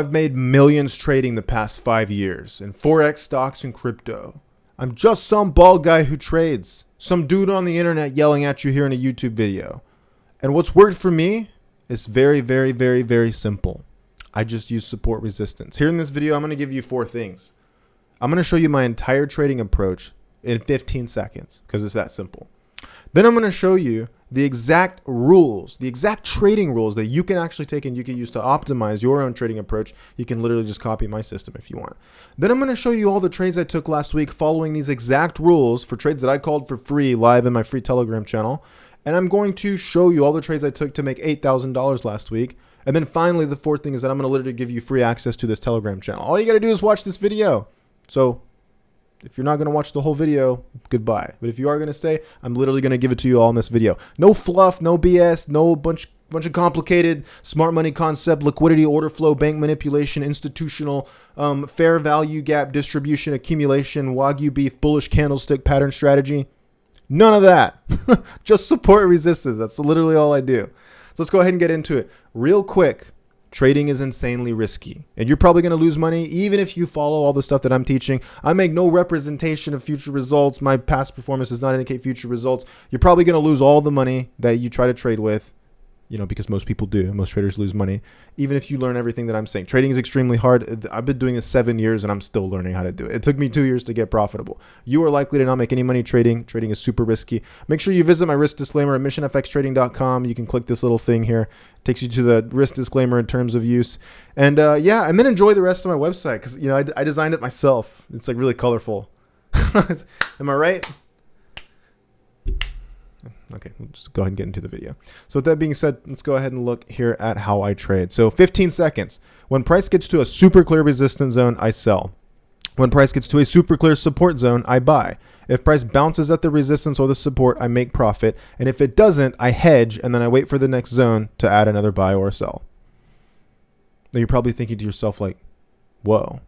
I've made millions trading the past 5 years in Forex, stocks, and crypto. I'm just some bald guy who trades. Some dude on the internet yelling at you here in a YouTube video. And what's worked for me is very, very, very, very simple. I just use support resistance. Here in this video, I'm going to give you 4 things. I'm going to show you my entire trading approach in 15 seconds because it's that simple. Then I'm going to show you the exact rules, the exact trading rules that you can actually take and you can use to optimize your own trading approach. You can literally just copy my system if you want. Then I'm going to show you all the trades I took last week following these exact rules for trades that I called for free live in my free Telegram channel. And I'm going to show you all the trades I took to make $8,000 last week. And then finally, the 4th thing is that I'm going to literally give you free access to this Telegram channel. All you got to do is watch this video. So if you're not going to watch the whole video, goodbye. But if you are going to stay, I'm literally going to give it to you all in this video. No fluff, no BS, no bunch of complicated smart money concept, liquidity, order flow, bank manipulation, institutional, fair value gap, distribution, accumulation, Wagyu beef, bullish candlestick pattern strategy. None of that. Just support resistance. That's literally all I do. So let's go ahead and get into it real quick. Trading is insanely risky, and you're probably going to lose money even if you follow all the stuff that I'm teaching. I make no representation of future results. My past performance does not indicate future results. You're probably going to lose all the money that you try to trade with, because most people do. Most traders lose money, even if you learn everything that I'm saying. Trading is extremely hard. I've been doing this 7 years, and I'm still learning how to do it. It took me 2 years to get profitable. You are likely to not make any money trading. Trading is super risky. Make sure you visit my risk disclaimer at missionfxtrading.com. You can click this little thing here. It takes you to the risk disclaimer in terms of use. And and then enjoy the rest of my website because, I designed it myself. It's like really colorful. Am I right? Okay, we'll just go ahead and get into the video. So with that being said, let's go ahead and look here at how I trade. So 15 seconds. When price gets to a super clear resistance zone, I sell. When price gets to a super clear support zone, I buy. If price bounces at the resistance or the support, I make profit. And if it doesn't, I hedge and then I wait for the next zone to add another buy or sell. Now you're probably thinking to yourself like, whoa,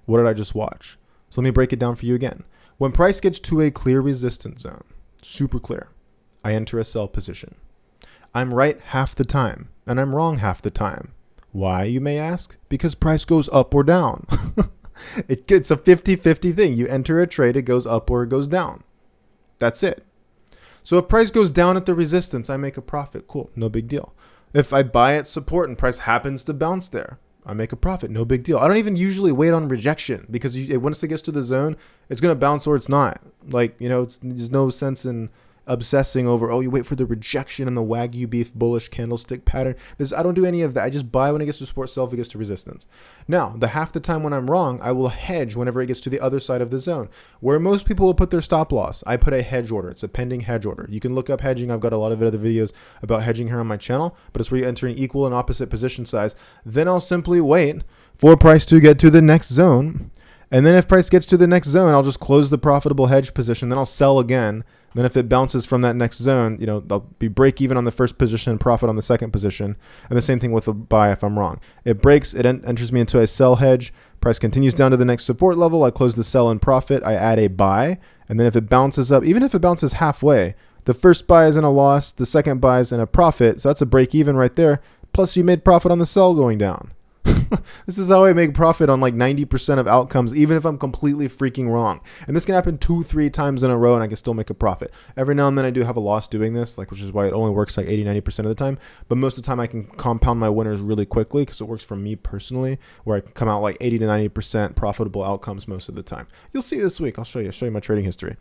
what did I just watch? So let me break it down for you again. When price gets to a clear resistance zone, super clear, I enter a sell position. I'm right half the time, and I'm wrong half the time. Why, you may ask? Because price goes up or down. It's a 50-50 thing. You enter a trade, it goes up or it goes down. That's it. So if price goes down at the resistance, I make a profit. Cool, no big deal. If I buy at support and price happens to bounce there, I make a profit. No big deal. I don't even usually wait on rejection because once it gets to the zone, it's going to bounce or it's not. There's no sense in obsessing over, you wait for the rejection and the Wagyu beef bullish candlestick pattern. I don't do any of that. I just buy when it gets to support, sell if it gets to resistance. Now, the half the time when I'm wrong, I will hedge whenever it gets to the other side of the zone. Where most people will put their stop loss, I put a hedge order. It's a pending hedge order. You can look up hedging. I've got a lot of other videos about hedging here on my channel, but it's where you enter an equal and opposite position size. Then I'll simply wait for price to get to the next zone. And then if price gets to the next zone, I'll just close the profitable hedge position. Then I'll sell again. Then if it bounces from that next zone, they'll be break even on the first position, profit on the second position. And the same thing with a buy if I'm wrong. It breaks, it enters me into a sell hedge. Price continues down to the next support level. I close the sell and profit. I add a buy. And then if it bounces up, even if it bounces halfway, the first buy is in a loss, the second buy is in a profit. So that's a break even right there. Plus you made profit on the sell going down. This is how I make profit on like 90% of outcomes, even if I'm completely freaking wrong. And this can happen 2-3 times in a row and I can still make a profit. Every now and then I do have a loss doing this, which is why it only works like 80-90% of the time. But most of the time I can compound my winners really quickly because it works for me personally, where I can come out like 80-90% profitable outcomes most of the time. You'll see this week. I'll show you my trading history.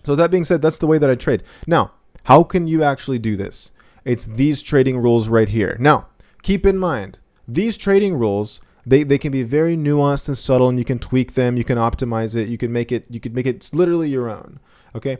So with that being said, that's the way that I trade. Now, how can you actually do this? It's these trading rules right here. Now, keep in mind, these trading rules, they can be very nuanced and subtle, and you can tweak them, you can optimize it, you can make it literally your own. Okay?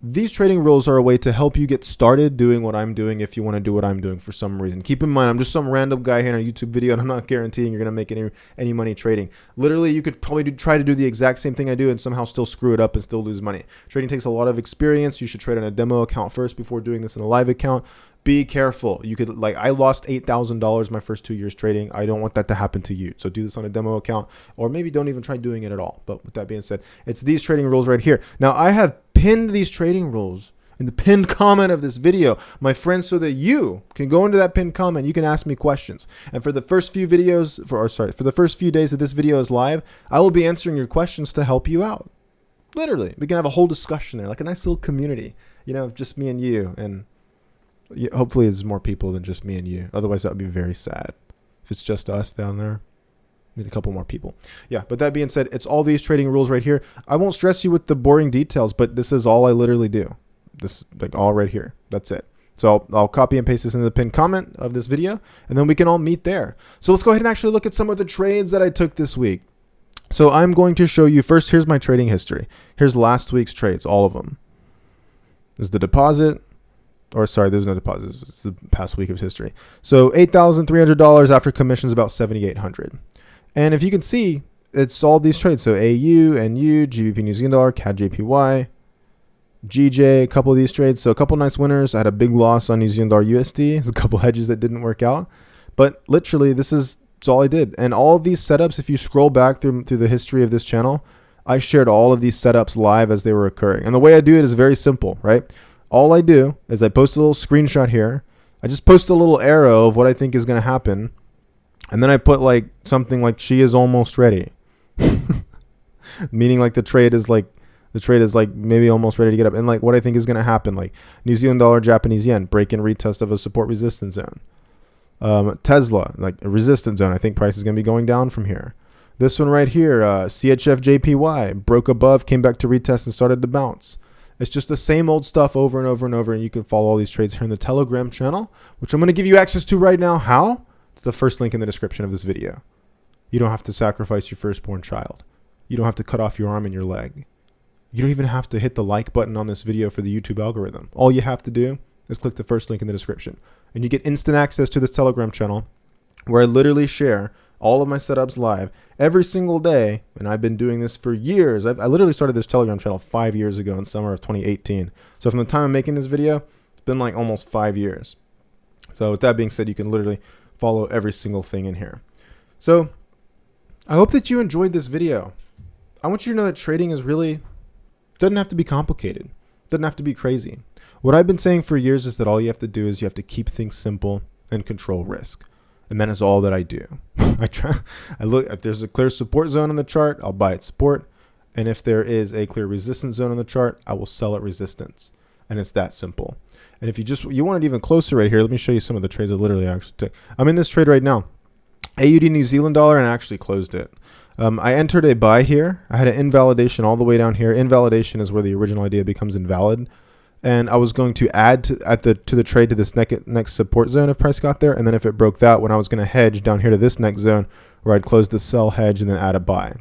These trading rules are a way to help you get started doing what I'm doing if you want to do what I'm doing for some reason. Keep in mind, I'm just some random guy here in a YouTube video, and I'm not guaranteeing you're going to make any money trading. Literally, you could probably try to do the exact same thing I do and somehow still screw it up and still lose money. Trading takes a lot of experience. You should trade on a demo account first before doing this in a live account. Be careful. You could I lost $8,000 my first 2 years trading. I don't want that to happen to you. So do this on a demo account, or maybe don't even try doing it at all. But with that being said, it's these trading rules right here. Now I have pinned these trading rules in the pinned comment of this video, my friends, so that you can go into that pinned comment. You can ask me questions. And for the first few videos, for the first few days that this video is live, I will be answering your questions to help you out. Literally, we can have a whole discussion there, like a nice little community, you know, just me and you. And hopefully it's more people than just me and you. Otherwise, that would be very sad. If it's just us down there, need a couple more people. Yeah, but that being said, it's all these trading rules right here. I won't stress you with the boring details, but this is all I literally do. This, like, all right here. That's it. So I'll copy and paste this into the pinned comment of this video, and then we can all meet there. So let's go ahead and actually look at some of the trades that I took this week. So I'm going to show you first, here's my trading history. Here's last week's trades, all of them. There's the deposit. Or sorry, there's no deposits. It's the past week of history. So $8,300 after commissions, about $7,800. And if you can see, it's all these trades. So AU, NU, GBP New Zealand dollar, CAD JPY, GJ, a couple of these trades. So a couple nice winners. I had a big loss on New Zealand dollar USD. There's a couple hedges that didn't work out. But literally, that's all I did. And all of these setups, if you scroll back through the history of this channel, I shared all of these setups live as they were occurring. And the way I do it is very simple, right? All I do is I post a little screenshot here. I just post a little arrow of what I think is going to happen. And then I put like something like she is almost ready. Meaning like the trade is like maybe almost ready to get up. And like what I think is going to happen, like New Zealand dollar, Japanese yen, break and retest of a support resistance zone. Tesla, like a resistance zone. I think price is going to be going down from here. This one right here, CHF JPY, broke above, came back to retest and started to bounce. It's just the same old stuff over and over and over, and you can follow all these trades here in the Telegram channel, which I'm going to give you access to right now. How? It's the first link in the description of this video. You don't have to sacrifice your firstborn child. You don't have to cut off your arm and your leg. You don't even have to hit the like button on this video for the YouTube algorithm. All you have to do is click the first link in the description, and you get instant access to this Telegram channel where I literally share all of my setups live every single day. And I've been doing this for years. I literally started this Telegram channel 5 years ago in summer of 2018. So from the time I'm making this video, it's been like almost 5 years. So with that being said, you can literally follow every single thing in here. So I hope that you enjoyed this video. I want you to know that trading doesn't have to be complicated. Doesn't have to be crazy. What I've been saying for years is that all you have to do is you have to keep things simple and control risk. And that is all that I do. I look, if there's a clear support zone on the chart, I'll buy at support. And if there is a clear resistance zone on the chart, I will sell at resistance. And it's that simple. And if you want it even closer right here, let me show you some of the trades I literally actually took. I'm in this trade right now. AUD New Zealand dollar, and I actually closed it. I entered a buy here. I had an invalidation all the way down here. Invalidation is where the original idea becomes invalid. And I was going to add to the trade to this next support zone if price got there. And then if it broke that, when I was going to hedge down here to this next zone where I'd close the sell hedge and then add a buy.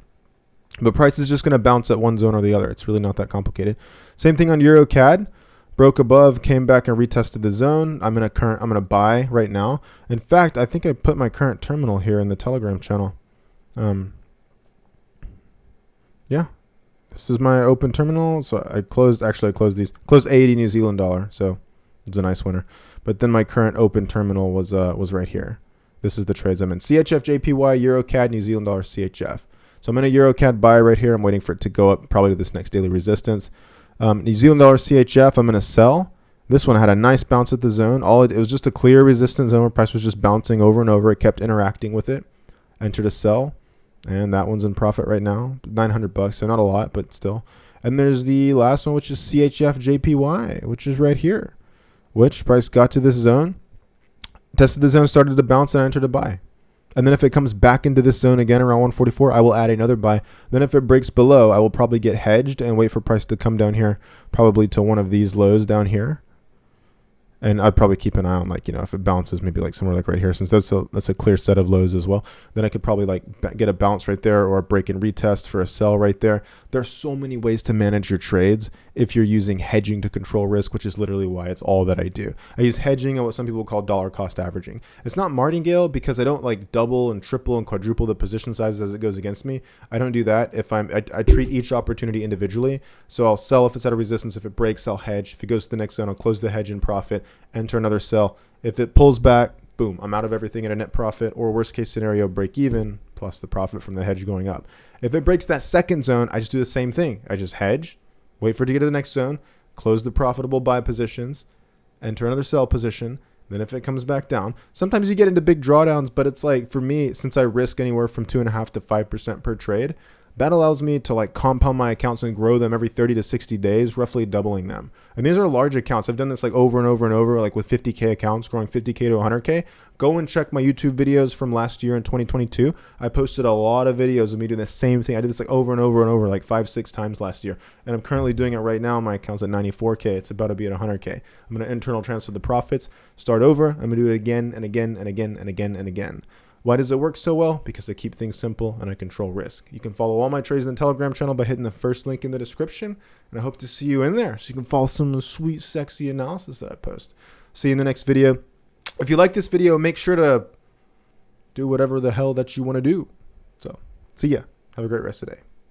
But price is just going to bounce at one zone or the other. It's really not that complicated. Same thing on Euro CAD. Broke above, came back and retested the zone. I'm going to buy right now. In fact, I think I put my current terminal here in the Telegram channel. Yeah. This is my open terminal. So I closed these. Closed 80 New Zealand dollar. So it's a nice winner. But then my current open terminal was right here. This is the trades I'm in. CHF JPY, Euro CAD, New Zealand dollar, CHF. So I'm in a Euro CAD buy right here. I'm waiting for it to go up probably to this next daily resistance. New Zealand dollar CHF, I'm going to sell. This one had a nice bounce at the zone. It was just a clear resistance zone where price was just bouncing over and over. It kept interacting with it. Entered a sell. And that one's in profit right now, $900, so not a lot, but still. And there's the last one, which is CHF JPY, which is right here, which price got to this zone, tested the zone, started to bounce, and I entered a buy. And then if it comes back into this zone again around 144, I will add another buy. Then if it breaks below, I will probably get hedged and wait for price to come down here, probably to one of these lows down here. And I'd probably keep an eye on, like, if it bounces maybe like somewhere like right here, since that's a clear set of lows as well. Then I could probably like get a bounce right there or a break and retest for a sell right there. There's so many ways to manage your trades if you're using hedging to control risk, which is literally why it's all that I do. I use hedging and what some people call dollar cost averaging. It's not martingale because I don't like double and triple and quadruple the position sizes as it goes against me. I don't do that. I treat each opportunity individually. So I'll sell if it's at a resistance. If it breaks, I'll hedge. If it goes to the next zone, I'll close the hedge in profit, enter another sell. If it pulls back, boom, I'm out of everything at a net profit, or worst case scenario, break even plus the profit from the hedge going up. If it breaks that second zone, I just do the same thing. I just hedge, wait for it to get to the next zone, close the profitable buy positions, enter another sell position. Then if it comes back down, sometimes you get into big drawdowns, but it's like, for me, since I risk anywhere from 2.5 to 5% per trade, that allows me to like compound my accounts and grow them every 30 to 60 days, roughly doubling them. And these are large accounts. I've done this like over and over and over, like with 50K accounts, growing 50K to 100K. Go and check my YouTube videos from last year in 2022. I posted a lot of videos of me doing the same thing. I did this like over and over and over, like 5-6 times last year. And I'm currently doing it right now. My account's at 94K. It's about to be at 100K. I'm going to internal transfer the profits, start over. I'm going to do it again and again and again and again and again. Why does it work so well? Because I keep things simple and I control risk. You can follow all my trades in the Telegram channel by hitting the first link in the description. And I hope to see you in there so you can follow some of the sweet, sexy analysis that I post. See you in the next video. If you like this video, make sure to do whatever the hell that you want to do. So, see ya. Have a great rest of the day.